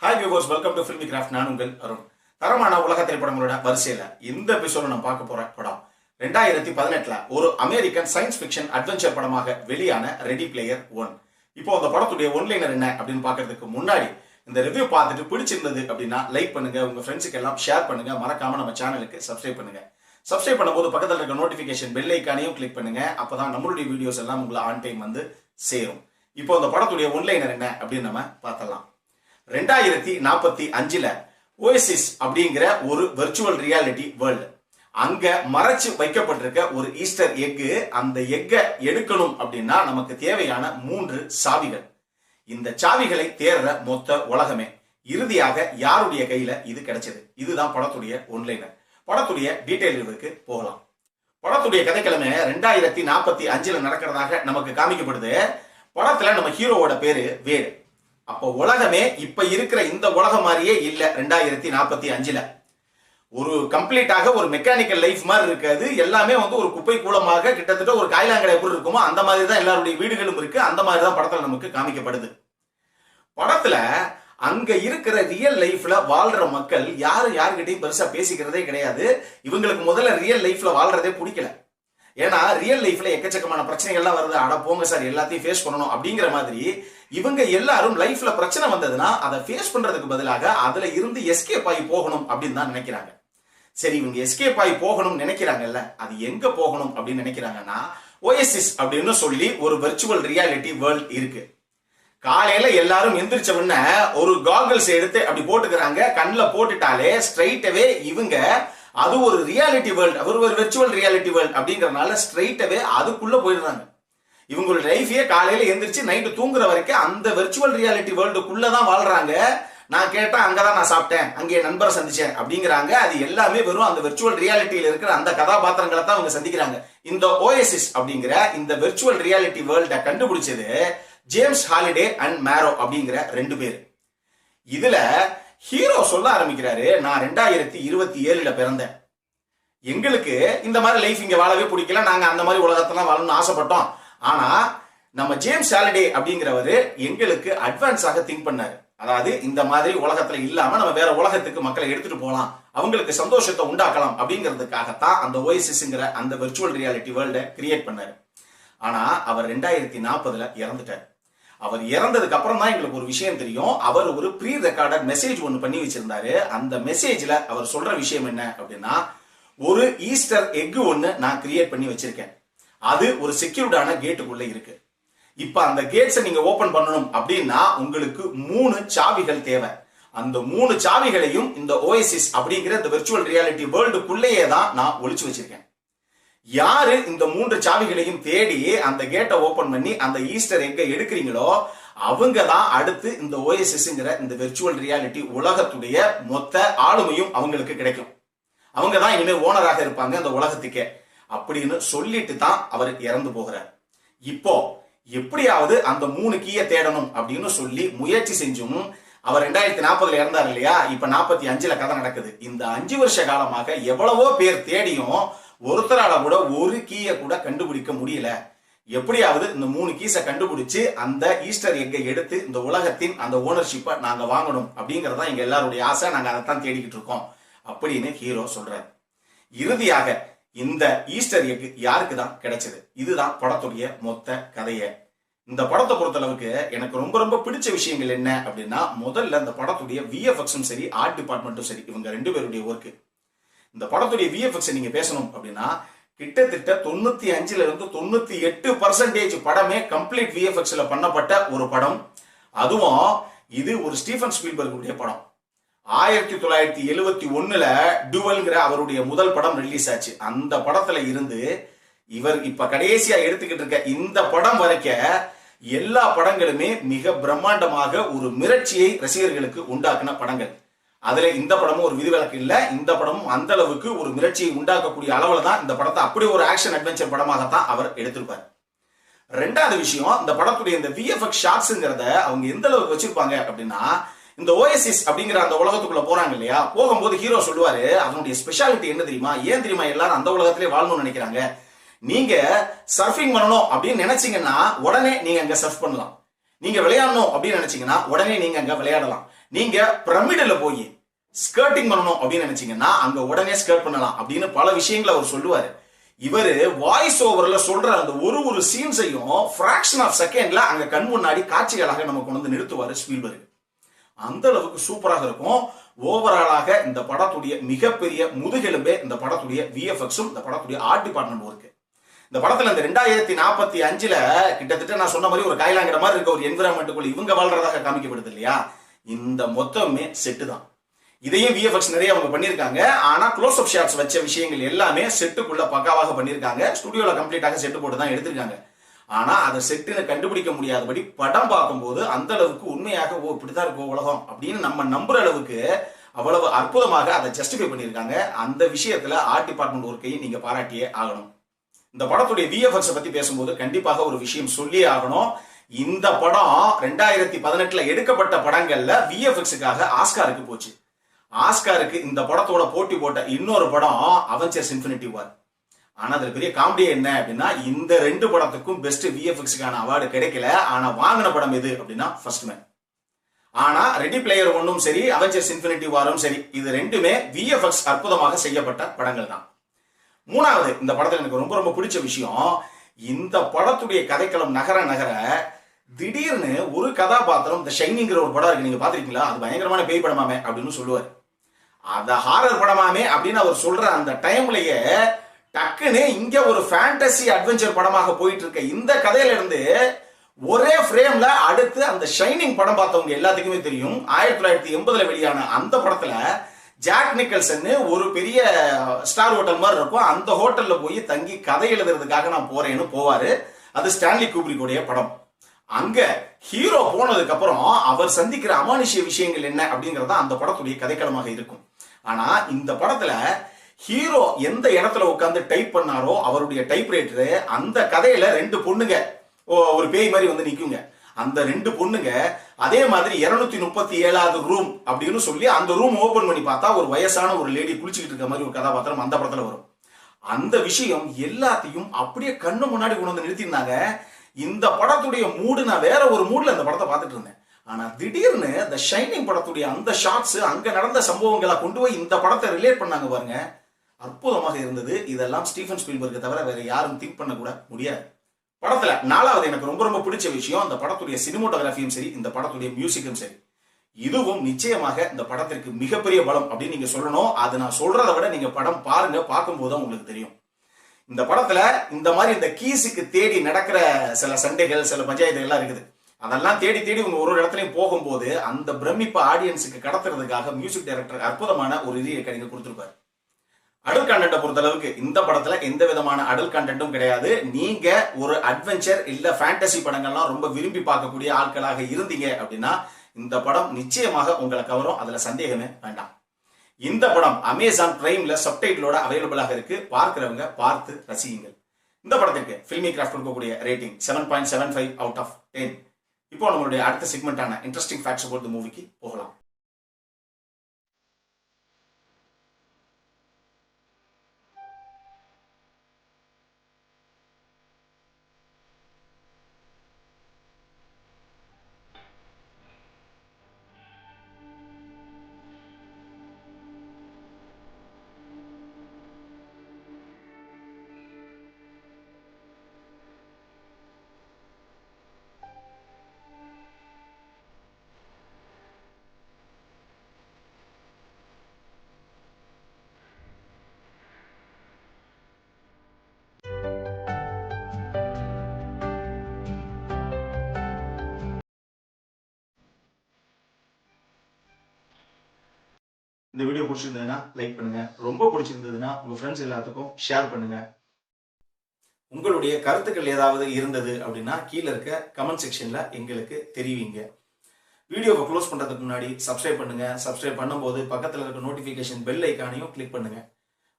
Hi viewers, welcome to filmi craft. நான் உங்கள் அருண். தரமான உலக திரைப்படங்களோட வரிசையில இந்த எபிசோட நம்ம பார்க்க போற படம் 2018 ஒரு அமெரிக்கன் சயின்ஸ் ஃபிக்ஷன் அட்வென்ச்சர் படமாக வெளியான ரெடி பிளேயர் 1. இப்போ அந்த படத்துடைய ஒன்லைனர் என்ன அப்படின்னு பாக்குறதுக்கு முன்னாடி இந்த ரிவ்யூ பார்த்துட்டு பிடிச்சிருந்தது அப்படின்னா லைக் பண்ணுங்க, உங்க ஃப்ரெண்ட்ஸுக்கு எல்லாம் ஷேர் பண்ணுங்க, மறக்காம நம்ம சேனலுக்கு சப்ஸ்கிரைப் பண்ணுங்க. சப்ஸ்கிரைப் பண்ணும்போது பக்கத்தில் இருக்க நோட்டிபிகேஷன் பெல் ஐக்கானையும் கிளிக் பண்ணுங்க. அப்பதான் நம்மளுடைய வீடியோஸ் எல்லாம் உங்களை ஆன் டைம் வந்து சேரும். இப்போ அந்த படத்துடைய ஒன்லைனர் என்ன அப்படின்னு நம்ம பார்த்தலாம். 2045 ஓயசிஸ் அப்படிங்கிற ஒரு வெர்ச்சுவல் ரியாலிட்டி வேர்ல்டு, அங்க மறைச்சு வைக்கப்பட்டிருக்க ஒரு ஈஸ்டர் எக்கு. அந்த எக்கை எடுக்கணும் அப்படின்னா நமக்கு தேவையான 3 சாவிகள். இந்த சாவிகளை தேர்ற மொத்த உலகமே இறுதியாக யாருடைய கையில இது கிடைச்சது? இதுதான் படத்துடைய ஒன்லைனர். படத்துடைய டீடைல் ரிவ்யூக்கு போகலாம். படத்துடைய கதைக்கிழமை 2045 நடக்கிறதாக நமக்கு காமிக்கப்படுது. படத்துல நம்ம ஹீரோவோட பேரு வேடு. அப்போ உலகமே இப்ப இருக்கிற இந்த உலகம் மாதிரியே இல்ல. 2045 ஒரு கம்ப்ளீட்டாக ஒரு மெக்கானிக்கல் லைஃப் மாதிரி இருக்காது. எல்லாமே வந்து ஒரு குப்பை கூலமாக, கிட்டத்தட்ட ஒரு காய்லாங்கடை எப்படி இருக்குமோ அந்த மாதிரி தான் எல்லாருடைய வீடுகளும் இருக்கு. அந்த மாதிரி தான் படத்துல நமக்கு காமிக்கப்படுது. படத்துல அங்க இருக்கிற ரியல் லைஃப்ல வாழ்ற மக்கள் யாருகிட்டையும் பெருசா பேசிக்கிறதே கிடையாது. இவங்களுக்கு முதல்ல ரியல் லைஃப்ல வாழ்றதே பிடிக்கல. ஏன்னா ரியல் லைஃப்ல எக்கச்சக்கமான பிரச்சனைகள்லாம் வருது. அட போங்க சார், எல்லாத்தையும் ஃபேஸ் பண்ணணும் அப்படிங்கிற மாதிரி இவங்க எல்லாரும் லைஃப்ல பிரச்சனை வந்ததுன்னா அதை ஃபேஸ் பண்றதுக்கு பதிலாக அதுல இருந்து எஸ்கேப் ஆகி போகணும் அப்படின்னு தான் நினைக்கிறாங்க. சரி, இவங்க எஸ்கேப் ஆகி போகணும்னு நினைக்கிறாங்கல்ல, அது எங்க போகணும் அப்படின்னு நினைக்கிறாங்கன்னா ஓயசிஸ் அப்படின்னு சொல்லி ஒரு வெர்ச்சுவல் ரியாலிட்டி வேர்ல்ட் இருக்கு. காலையில எல்லாரும் எந்திரிச்ச உடனே ஒரு காகல்ஸ் எடுத்து அப்படி போட்டுக்கிறாங்க. கண்ணில் போட்டுட்டாலே ஸ்ட்ரைட்டவே இவங்க அது ஒரு ரியாலிட்டி வேர்ல்ட், ஒரு வெர்ச்சுவல் ரியாலிட்டி வேர்ல்ட் அப்படிங்கறதுனால ஸ்ட்ரைட்டவே அதுக்குள்ள போயிடுறாங்க. இவங்களோட லைஃபையே காலையில எந்திரிச்சு நைட்டு தூங்குற வரைக்கும் அந்த வெர்ச்சுவல் ரியாலிட்டி வேர்ல்டுக்குள்ளதான் வாழ்றாங்க. நான் கேட்டா அங்கதான் நான் சாப்பிட்டேன், அங்கே நண்பரை சந்திச்சேன் அப்படிங்கிறாங்க. அது எல்லாமே வெறும் அந்த வெர்ச்சுவல் ரியாலிட்டியில இருக்கிற அந்த கதாபாத்திரங்களை தான் அவங்க சந்திக்கிறாங்க. இந்த ஓயசிஸ் அப்படிங்கிற இந்த வெர்ச்சுவல் ரியாலிட்டி வேர்ல்ட கண்டுபிடிச்சது ஜேம்ஸ் ஹாலிடே அண்ட் மேரோ அப்படிங்கிற 2 பேர். இதுல ஹீரோ சொல்ல ஆரம்பிக்கிறாரு, நான் 2027 பிறந்தேன். எங்களுக்கு இந்த மாதிரி லைஃப் இங்க வாழவே பிடிக்கல, நாங்க அந்த மாதிரி உலகத்தெல்லாம் வாழணும்னு ஆசைப்பட்டோம். ஆனா நம்ம ஜேம்ஸ் ஹாலிடே அப்படிங்கிறவரு எங்களுக்கு அட்வான்ஸாக திங்க் பண்ணாரு. அதாவது இந்த மாதிரி உலகத்துல இல்லாம நம்ம வேற உலகத்துக்கு மக்களை எடுத்துட்டு போகலாம், அவங்களுக்கு சந்தோஷத்தை உண்டாக்கலாம் அப்படிங்கிறதுக்காகத்தான் அந்த ஓயசிஸ்ங்கிற அந்த வெர்ச்சுவல் ரியாலிட்டி வேர்ல்ட கிரியேட் பண்ணாரு. ஆனா அவர் 2040 இறந்துட்டார். அவர் இறந்ததுக்கு அப்புறம் தான் எங்களுக்கு ஒரு விஷயம் தெரியும். அவர் ஒரு ப்ரீ ரெக்கார்டட் மெசேஜ் ஒன்று பண்ணி வச்சிருந்தாரு. அந்த மெசேஜ்ல அவர் சொல்ற விஷயம் என்ன அப்படின்னா, ஒரு ஈஸ்டர் எக் ஒன்னு நான் கிரியேட் பண்ணி வச்சிருக்கேன். அது ஒரு செக்யூர்டான கேட்டுக்குள்ள இருக்கு. இப்ப அந்த கேட்ஸை நீங்க ஓபன் பண்ணணும் அப்படின்னா உங்களுக்கு 3 சாவிகள் தேவை. அந்த 3 சாவிகளையும் இந்த ஓயசிஸ் அப்படிங்கிற இந்த வெர்ச்சுவல் ரியாலிட்டி வேர்ல்டுக்குள்ளேயே தான் நான் ஒளிச்சு வச்சிருக்கேன். யாரு இந்த 3 சாவிகளையும் தேடி அந்த கேட்டை ஓபன் பண்ணி அந்த ஈஸ்டர் எக்கை எடுக்கிறீங்களோ அவங்க தான் அடுத்து இந்த ஓயசிஸ்ங்கிற இந்த வெர்ச்சுவல் ரியாலிட்டி உலகத்துடைய மொத்த ஆளுமையும் அவங்களுக்கு கிடைக்கும். அவங்க தான் இனிமே ஓனராக இருப்பாங்க அந்த உலகத்துக்கே அப்படின்னு சொல்லிட்டு தான் அவர் இறந்து போகிறார். இப்போ எப்படியாவது அந்த 3 கீயை தேடணும் அப்படின்னு சொல்லி முயற்சி செஞ்சும் அவர் 2040 இறந்தார் இல்லையா, இப்ப 45 கதை நடக்குது. இந்த 5 வருஷ காலமாக எவ்வளவோ பேர் தேடியும் ஒருத்தரால கூட ஒரு கீயை கூட கண்டுபிடிக்க முடியல. எப்படியாவது இந்த 3 கீஸை கண்டுபிடிச்சு அந்த ஈஸ்டர் எக்கை எடுத்து இந்த உலகத்தின் அந்த ஓனர்ஷிப்பை நாங்க வாங்கணும் அப்படிங்கறதா எங்க எல்லாருடைய ஆசை. நாங்க அதைத்தான் தேடிக்கிட்டு இருக்கோம் அப்படின்னு ஹீரோ சொல்றாரு. இறுதியாக இந்த ஈஸ்டர் எக் யாருக்கு தான் கிடைச்சது? இதுதான் படத்துடைய மொத்த கதையை. இந்த படத்தை பொறுத்தளவுக்கு எனக்கு ரொம்ப ரொம்ப பிடிச்ச விஷயங்கள் என்ன அப்படின்னா, முதல்ல இந்த படத்துடைய விஎஃப்எக்ஸும் சரி, ஆர்ட் டிபார்ட்மெண்ட்டும் சரி, இவங்க 2 பேருடைய ஒர்க்கு. இந்த படத்துடைய விஎஃப்எக்ஸ் நீங்க பேசணும் அப்படின்னா கிட்டத்தட்ட 95 இருந்து 98% படமே கம்ப்ளீட் விஎஃப்எக்ஸ்ல பண்ணப்பட்ட ஒரு படம். அதுவும் இது ஒரு ஸ்டீஃபன் ஸ்பீல்பர்குடைய படம். 1971 டுவல்ங்கிற அவருடைய முதல் படம் ரிலீஸ் ஆச்சு. அந்த படத்துல இருந்து இவர் இப்ப கடைசியா எடுத்துக்கிட்டு இருக்க இந்த படம் வரைக்கும் எல்லா படங்களுமே மிக பிரம்மாண்டமாக ஒரு மிரட்சியை ரசிகர்களுக்கு உண்டாக்குன படங்கள். அதுல இந்த படமும் ஒரு விதிவிலக்கு இல்ல. இந்த படமும் அந்த அளவுக்கு ஒரு மிரட்சியை உண்டாக்கக்கூடிய அளவுல தான் இந்த படத்தை அப்படி ஒரு ஆக்ஷன் அட்வென்ச்சர் படமாகத்தான் அவர் எடுத்திருப்பார். 2வது விஷயம், இந்த படத்துடைய இந்த விஎஃப்எக்ஸ் ஷாட்ஸ்ங்கிறத அவங்க எந்த அளவுக்கு வச்சிருப்பாங்க அப்படின்னா, இந்த ஓயசிஸ் அப்படிங்கிற அந்த உலகத்துக்குள்ள போறாங்க இல்லையா, போகும்போது ஹீரோ சொல்லுவாரு, அதனுடைய ஸ்பெஷாலிட்டி என்ன தெரியுமா? ஏன் தெரியுமா எல்லாரும் அந்த உலகத்திலே வாழணும்னு நினைக்கிறாங்க? நீங்க சர்ஃபிங் பண்ணணும் அப்படின்னு நினைச்சீங்கன்னா உடனே நீங்க அங்க சர்ஃப் பண்ணலாம். நீங்க விளையாடணும் அப்படின்னு நினைச்சீங்கன்னா உடனே நீங்க அங்க விளையாடலாம். நீங்க பிரமிடுல போய் ஸ்கர்ட்டிங் பண்ணணும் அப்படின்னு நினைச்சீங்கன்னா அங்க உடனே ஸ்கர்ட் பண்ணலாம் அப்படின்னு பல விஷயங்களை அவர் சொல்லுவாரு. இவரு வாய்ஸ் ஓவர்ல சொல்ற அந்த ஒரு சீன்ஸையும் பிராக்ஷன் ஆஃப் செகண்ட்ல அங்க கண் முன்னாடி காட்சிகளாக நம்ம கொண்டு வந்து நிறுத்துவாரு ஸ்பீல்பர்க். அந்த அளவுக்கு சூப்பராக இருக்கும். ஓவராலாக இந்த படத்துடைய மிகப்பெரிய முதுகெலும்பே இந்த படத்துடைய விஎஃப்எக்ஸும் இந்த படத்துடைய ஆர்ட் டிபார்ட்மெண்ட் ஒர்க். இந்த படத்துல இந்த 2045ல கிட்டத்தட்ட நான் சொன்ன மாதிரி ஒரு கைலாங்கிற மாதிரி இருக்க ஒரு என்விரான்மெண்ட்டுக்குள்ள இவங்க வாழ்றதாக காமிக்கப்படுது இல்லையா, இந்த மொத்தமே செட்டு தான். இதையும் விஎஃப்எக்ஸ் நிறைய அவங்க பண்ணியிருக்காங்க. ஆனா க்ளோஸ் அப் ஷாட்ஸ் வச்ச விஷயங்கள் எல்லாமே செட்டுக்குள்ள பக்காவாக பண்ணியிருக்காங்க. ஸ்டுடியோல கம்ப்ளீட்டாக செட்டு போட்டு தான் எடுத்திருக்காங்க. ஆனா அதை செட்டுன்னு கண்டுபிடிக்க முடியாதபடி படம் பார்க்கும்போது அந்த அளவுக்கு உண்மையாக இப்படிதான் இருக்கும் உலகம் அப்படின்னு நம்ம நம்புற அளவுக்கு அவ்வளவு அற்புதமாக அதை ஜஸ்டிஃபை பண்ணியிருக்காங்க. அந்த விஷயத்துல ஆர்ட் டிபார்ட்மெண்ட் ஒர்க்கையும் நீங்க பாராட்டியே ஆகணும். இந்த படத்துடைய விஎஃப்எக்ஸ் பத்தி பேசும்போது கண்டிப்பாக ஒரு விஷயம் சொல்லியே ஆகணும். இந்த படம் 2018ல எடுக்கப்பட்ட படங்கள்ல விஎஃப்எக்ஸுக்காக ஆஸ்காருக்கு போச்சு. ஆஸ்காருக்கு இந்த படத்தோட போட்டி போட்ட இன்னொரு படம் அவெஞ்சர்ஸ் இன்ஃபினிட்டி வார். ஆனா அதுல பெரிய காமெடி என்ன அப்படின்னா, இந்த 2 படத்துக்கும் பெஸ்ட் விஎஃப்எக்ஸ்க்கான அவார்டு கிடைக்கல. ஆனா வாங்கின படம் எது அப்படின்னா ஃபர்ஸ்ட் மேன். ஆனா ரெடி பிளேயர் 1ம் சரி, அவெஞ்சர்ஸ் இன்ஃபினிட்டி வாரும் சரி, இது ரெண்டுமே விஎஃப்எக்ஸ் அற்புதமாக செய்யப்பட்ட படங்கள் தான். மூணாவது, இந்த படத்துல எனக்கு ரொம்ப ரொம்ப பிடிச்ச விஷயம், இந்த படத்துடைய கதைக்களம் நகர நகர திடீர்னு ஒரு கதாபாத்திரம், இந்த ஷைனிங்கிற ஒரு படம் இருக்கு, நீங்க பாத்திருக்கீங்களா, அது பயங்கரமான பேய் படமாமே அப்படின்னு சொல்லுவார். அத ஹாரர் படமாமே அப்படின்னு அவர் சொல்ற அந்த டைம்லயே டக்குன்னு இங்க ஒரு ஃபேண்டசி அட்வென்ச்சர் படமாக போயிட்டு இருக்க இந்த கதையில இருந்து ஒரே ஃப்ரேம்ல அடுத்து அந்த ஷைனிங் படம் பார்த்தவங்க எல்லாத்துக்குமே தெரியும். 1980ல வெளியான அந்த படத்துல ஜாக் நிக்கல்சன் ஒரு பெரிய ஸ்டார் ஹோட்டல் மாதிரி இருக்கும், அந்த ஹோட்டல்ல போய் தங்கி கதை எழுதுறதுக்காக நான் போறேன்னு போவாரு. அது ஸ்டான்லி கூப்ரிக்கோடைய படம். அங்க ஹீரோ போனதுக்கு அப்புறம் அவர் சந்திக்கிற அமானுஷ்ய விஷயங்கள் என்ன அப்படிங்கறத அந்த படத்துடைய கதைக்களமாக இருக்கும். ஆனா இந்த படத்துல ஹீரோ எந்த இடத்துல உட்கார்ந்து டைப் பண்ணாரோ அவருடைய டைப் ரைட்டரு, அந்த கதையில 2 பொண்ணுங்க ஒரு பேய் மாதிரி வந்து நிக்குங்க. அந்த 2 பொண்ணுங்க அதே மாதிரி 237வது ரூம் அப்படின்னு சொல்லி அந்த ரூம் ஓபன் பண்ணி பார்த்தா ஒரு வயசான ஒரு லேடி குளிச்சுக்கிட்டு இருக்க மாதிரி ஒரு கதாபாத்திரம் அந்த படத்துல வரும். அந்த விஷயம் எல்லாத்தையும் அப்படியே கண்ணு முன்னாடி கொண்டு வந்து நிறுத்திருந்தாங்க. இந்த படத்துடைய மூடு, நான் வேற ஒரு மூட்ல இந்த படத்தை பார்த்துட்டு இருந்தேன். ஆனா திடீர்னு இந்த ஷைனிங் படத்துடைய அந்த ஷாட்ஸ், அங்க நடந்த சம்பவங்களை கொண்டு போய் இந்த படத்தை ரிலேட் பண்ணாங்க பாருங்க, அற்புதமாக இருந்தது. இதெல்லாம் ஸ்டீஃபன் ஸ்பீல்பர்க் தவிர வேற யாரும் திங்க் பண்ண கூட முடியாது. படத்துல 4வது எனக்கு ரொம்ப ரொம்ப பிடிச்ச விஷயம், அந்த படத்துடைய சினிமோட்டோகிராஃபியும் சரி, இந்த படத்துடைய மியூசிக்கும் சரி, இதுவும் நிச்சயமாக இந்த படத்திற்கு மிகப்பெரிய பலம் அப்படின்னு நீங்க சொல்லணும். அது நான் சொல்றதை விட நீங்க படம் பாருங்க, பார்க்கும்போது உங்களுக்கு தெரியும். இந்த படத்துல இந்த மாதிரி இந்த கீஸுக்கு தேடி நடக்கிற சில சண்டைகள், சில பஞ்சாயத்துகள் எல்லாம் இருக்குது. அதெல்லாம் தேடி தேடி உங்க ஒரு இடத்துலயும் போகும்போது அந்த பிரமிப்பை ஆடியன்ஸுக்கு கடத்துறதுக்காக மியூசிக் டைரக்டர் அற்புதமான ஒரு ரீ-ரெக்கார்டிங் கொடுத்திருப்பாரு. அடல் கண்டென்ட்டை பொறுத்த அளவுக்கு இந்த படத்துல எந்த விதமான அடல் கண்டென்ட்டும் கிடையாது. நீங்க ஒரு அட்வென்ச்சர் இல்ல ஃபேண்டசி படங்கள்லாம் ரொம்ப விரும்பி பார்க்கக்கூடிய ஆட்களாக இருந்தீங்க அப்படின்னா இந்த படம் நிச்சயமாக உங்களை கவரும், அதுல சந்தேகமே வேண்டாம். இந்த படம் அமேசான் பிரைம்ல சப்டைட்டிலோட அவைலபிளாக இருக்கு. பார்க்கிறவங்க பார்த்து ரசியுங்கள். இந்த படத்திற்கு ஃபில்மி கிராஃப்ட் கொடுக்கக்கூடிய ரேட்டிங் 7.75 அவுட் ஆஃப் 10. இப்போ நம்மளுடைய அடுத்த செக்மெண்டான இன்ட்ரெஸ்டிங் ஃபேக்ட்ஸ் அபௌட் தி மூவிக்கு போகலாம். இந்த வீடியோ பிடிச்சிருந்ததுன்னா லைக் பண்ணுங்க, ரொம்ப பிடிச்சிருந்ததுன்னா உங்க ஃப்ரெண்ட்ஸ் எல்லாத்துக்கும் ஷேர் பண்ணுங்க. உங்களுடைய கருத்துக்கள் ஏதாவது இருந்தது அப்படின்னா கீழே இருக்க கமெண்ட் செக்ஷன்ல எங்களுக்கு தெரிவிங்க. வீடியோவை க்ளோஸ் பண்றதுக்கு முன்னாடி சப்ஸ்கிரைப் பண்ணுங்க. சப்ஸ்கிரைப் பண்ணும்போது பக்கத்துல இருக்க நோட்டிபிகேஷன் பெல் ஐக்கானையும் கிளிக் பண்ணுங்க.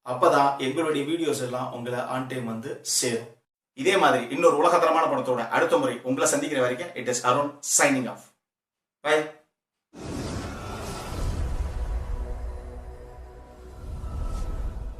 அப்பதான் எங்களுடைய வீடியோஸ் எல்லாம் உங்களை ஆன் டைம் வந்து சேரும். இதே மாதிரி இன்னொரு உலகத்தரமான படத்தோட அடுத்த முறை உங்களை சந்திக்கிற வரைக்கும் it is Arun signing off. By.